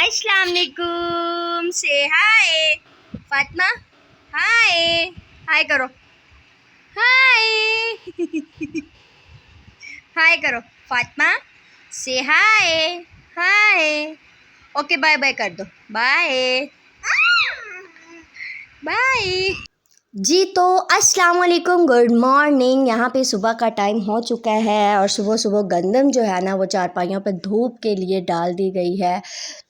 अस्सलाम वालेकुम। से हाय फातिमा, हाय हाय करो, हाय हाय करो फातिमा, से हाय हाय। ओके बाय बाय कर दो, बाय बाय। जी तो अस्सलाम वालेकुम, गुड मॉर्निंग। यहाँ पे सुबह का टाइम हो चुका है और सुबह सुबह गंदम जो है ना वो चारपाइयों पे धूप के लिए डाल दी गई है।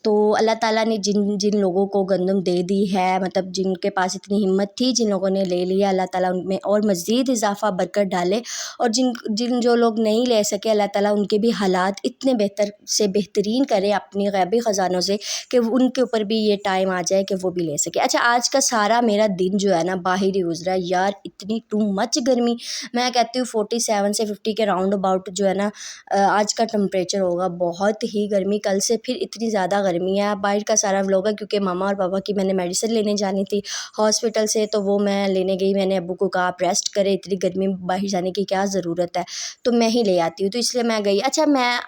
तो अल्लाह ताला ने जिन जिन लोगों को गंदम दे दी है, मतलब जिनके पास इतनी हिम्मत थी, जिन लोगों ने ले लिया, अल्लाह ताला उनमें और मज़ीद इजाफ़ा बरकत डाले। और जिन जिन जो लोग नहीं ले सके, अल्लाह ताला उनके भी हालात इतने बेहतर से बेहतरीन करे अपनी ग़ैबी ख़ज़ानों से कि उनके ऊपर भी ये टाइम आ जाए कि वो भी ले सके। अच्छा, आज का सारा मेरा दिन जो है ना बाहर ही गुजरा यार, इतनी टू मच गर्मी। मैं कहती हूँ 47 से 50 के राउंड अबाउट जो है ना आज का टेम्परेचर होगा। बहुत ही गर्मी, कल से फिर इतनी ज़्यादा गर्मी है। बाहर का सारा व्लॉग है क्योंकि मामा और पापा की मैंने मेडिसिन लेने जानी थी हॉस्पिटल से, तो वो मैं लेने गई। मैंने अब्बू को कहा आप रेस्ट करें, इतनी गर्मी में बाहर जाने की क्या ज़रूरत है, तो मैं ही ले आती हूँ, तो इसलिए मैं गई। अच्छा, मैं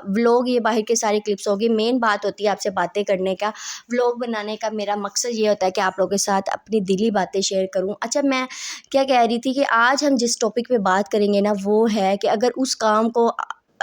व्लॉग ये बाहर के सारी क्लिप्स होगी। मेन बात होती है आपसे बातें करने का, व्लॉग बनाने का मेरा मकसद ये होता है कि आप लोगों के साथ अपनी दिली बातें शेयर करूं। अच्छा, मैं क्या कह रही थी कि आज हम जिस टॉपिक पे बात करेंगे ना वो है कि अगर उस काम को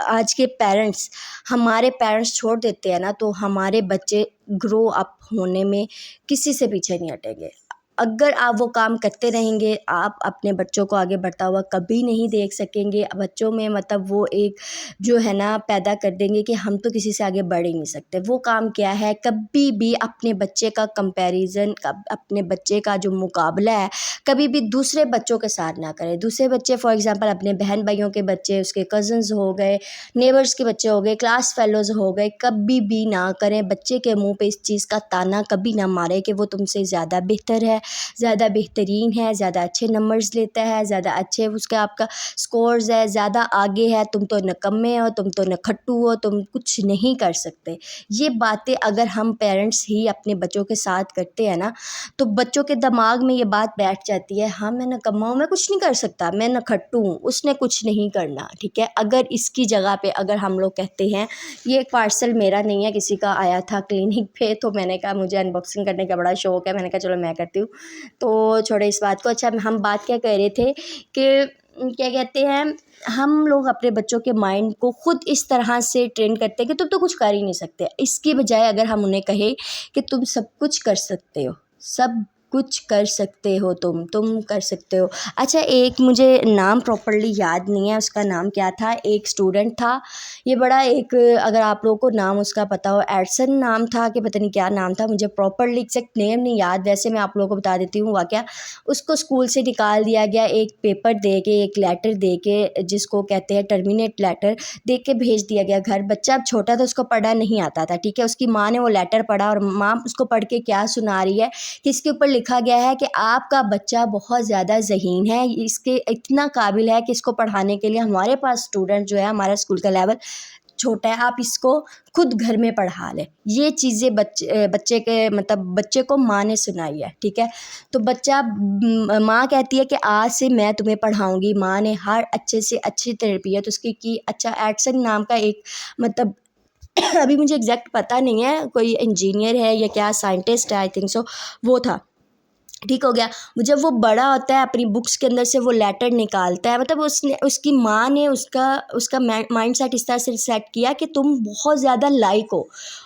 आज के पेरेंट्स, हमारे पेरेंट्स छोड़ देते हैं ना, तो हमारे बच्चे ग्रो अप होने में किसी से पीछे नहीं हटेंगे। अगर आप वो काम करते रहेंगे, आप अपने बच्चों को आगे बढ़ता हुआ कभी नहीं देख सकेंगे। बच्चों में मतलब वो एक जो है ना पैदा कर देंगे कि हम तो किसी से आगे बढ़ ही नहीं सकते। वो काम क्या है, कभी भी अपने बच्चे का कंपैरिजन, अपने बच्चे का जो मुकाबला है कभी भी दूसरे बच्चों के साथ ना करें। दूसरे बच्चे फॉर एग्जांपल अपने बहन भाइयों के बच्चे, उसके कज़न्स हो गए, नेबर्स के बच्चे हो गए, क्लास फेलोज़ हो गए, कभी भी ना करें। बच्चे के मुंह पे इस चीज़ का ताना कभी ना मारे कि वो तुमसे ज़्यादा बेहतर है, ज़्यादा बेहतरीन है, ज़्यादा अच्छे नंबर्स लेता है, ज़्यादा अच्छे उसका आपका स्कोर्स है, ज़्यादा आगे है, तुम तो नकम्मे हो, तुम तो नखट्टू हो, तुम कुछ नहीं कर सकते। ये बातें अगर हम पेरेंट्स ही अपने बच्चों के साथ करते हैं ना, तो बच्चों के दिमाग में ये बात बैठ जाती है, हाँ मैं नकम्मा हूँ, मैं कुछ नहीं कर सकता, मैं नखट्टू हूँ, उसने कुछ नहीं करना। ठीक है, अगर इसकी जगह पे अगर हम लोग कहते हैं, ये एक पार्सल मेरा नहीं है, किसी का आया था क्लिनिक पे, तो मैंने कहा मुझे अनबॉक्सिंग करने का बड़ा शौक़ है, मैंने कहा चलो मैं करती हूँ, तो छोड़ो इस बात को। अच्छा, हम बात क्या कर रहे थे कि क्या कहते हैं, हम लोग अपने बच्चों के माइंड को खुद इस तरह से ट्रेन करते हैं कि तुम तो कुछ कर ही नहीं सकते। इसकी बजाय अगर हम उन्हें कहें कि तुम सब कुछ कर सकते हो, सब कुछ कर सकते हो, तुम कर सकते हो। अच्छा, एक मुझे नाम प्रॉपर्ली याद नहीं है, उसका नाम क्या था, एक स्टूडेंट था, ये बड़ा एक, अगर आप लोगों को नाम उसका पता हो, एडसन नाम था कि पता नहीं क्या नाम था, मुझे प्रॉपर्ली एग्जैक्ट नेम नहीं याद। वैसे मैं आप लोगों को बता देती हूँ वाकया। उसको स्कूल से निकाल दिया गया, एक पेपर दे के, एक लेटर दे के, जिसको कहते हैं टर्मिनेट लेटर, दे के भेज दिया गया घर। बच्चा अब छोटा था, उसको पढ़ा नहीं आता था। ठीक है, उसकी माँ ने वो लेटर पढ़ा और माँ उसको पढ़ के क्या सुना रही है कि इसके ऊपर लिखा गया है कि आपका बच्चा बहुत ज़्यादा ज़हीन है, इसके इतना काबिल है कि इसको पढ़ाने के लिए हमारे पास स्टूडेंट जो है, हमारा स्कूल का लेवल छोटा है, आप इसको खुद घर में पढ़ा लें। ये चीज़ें बच्चे के मतलब बच्चे को माँ ने सुनाई है। ठीक है, तो बच्चा, माँ कहती है कि आज से मैं तुम्हें पढ़ाऊँगी। माँ ने हर अच्छे से अच्छी तरबियत उसकी की। अच्छा, एडसन नाम का एक मतलब अभी मुझे एग्जैक्ट पता नहीं है, कोई इंजीनियर है या क्या, साइंटिस्ट है आई थिंक सो, वो था। ठीक हो गया। जब वो बड़ा होता है, अपनी बुक्स के अंदर से वो लेटर निकालता है, मतलब उसने, उसकी माँ ने उसका माइंड सेट इस तरह से सेट किया कि तुम बहुत ज़्यादा लायक हो।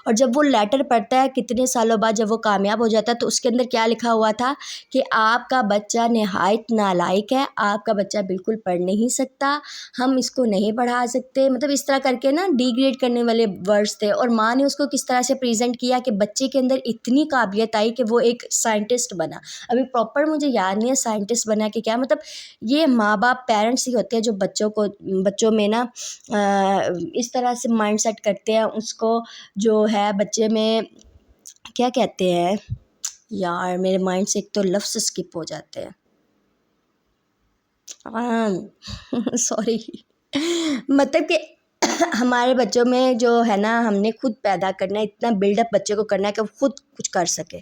और जब वो लेटर पढ़ता है कितने सालों बाद, जब वो कामयाब हो जाता है, तो उसके अंदर क्या लिखा हुआ था कि आपका बच्चा नहायत नालायक है, आपका बच्चा बिल्कुल पढ़ नहीं सकता, हम इसको नहीं पढ़ा सकते। मतलब इस तरह करके ना डिग्रेड करने वाले वर्ड्स थे। और माँ ने उसको किस तरह से प्रेजेंट किया कि बच्चे के अंदर इतनी काबिलियत आई कि वो एक साइंटिस्ट बना। अभी प्रॉपर मुझे याद नहीं है साइंटिस्ट बना कि क्या, मतलब ये माँ बाप पेरेंट्स ही होते हैं जो बच्चों में ना इस तरह से माइंड सेट करते हैं उसको, जो है बच्चे में क्या कहते हैं यार, मेरे माइंड से एक तो लफ्ज़ स्किप हो जाते हैं, सॉरी मतलब कि हमारे बच्चों में जो है ना, हमने खुद पैदा करना है, इतना बिल्डअप बच्चे को करना है कि वो खुद कुछ कर सके।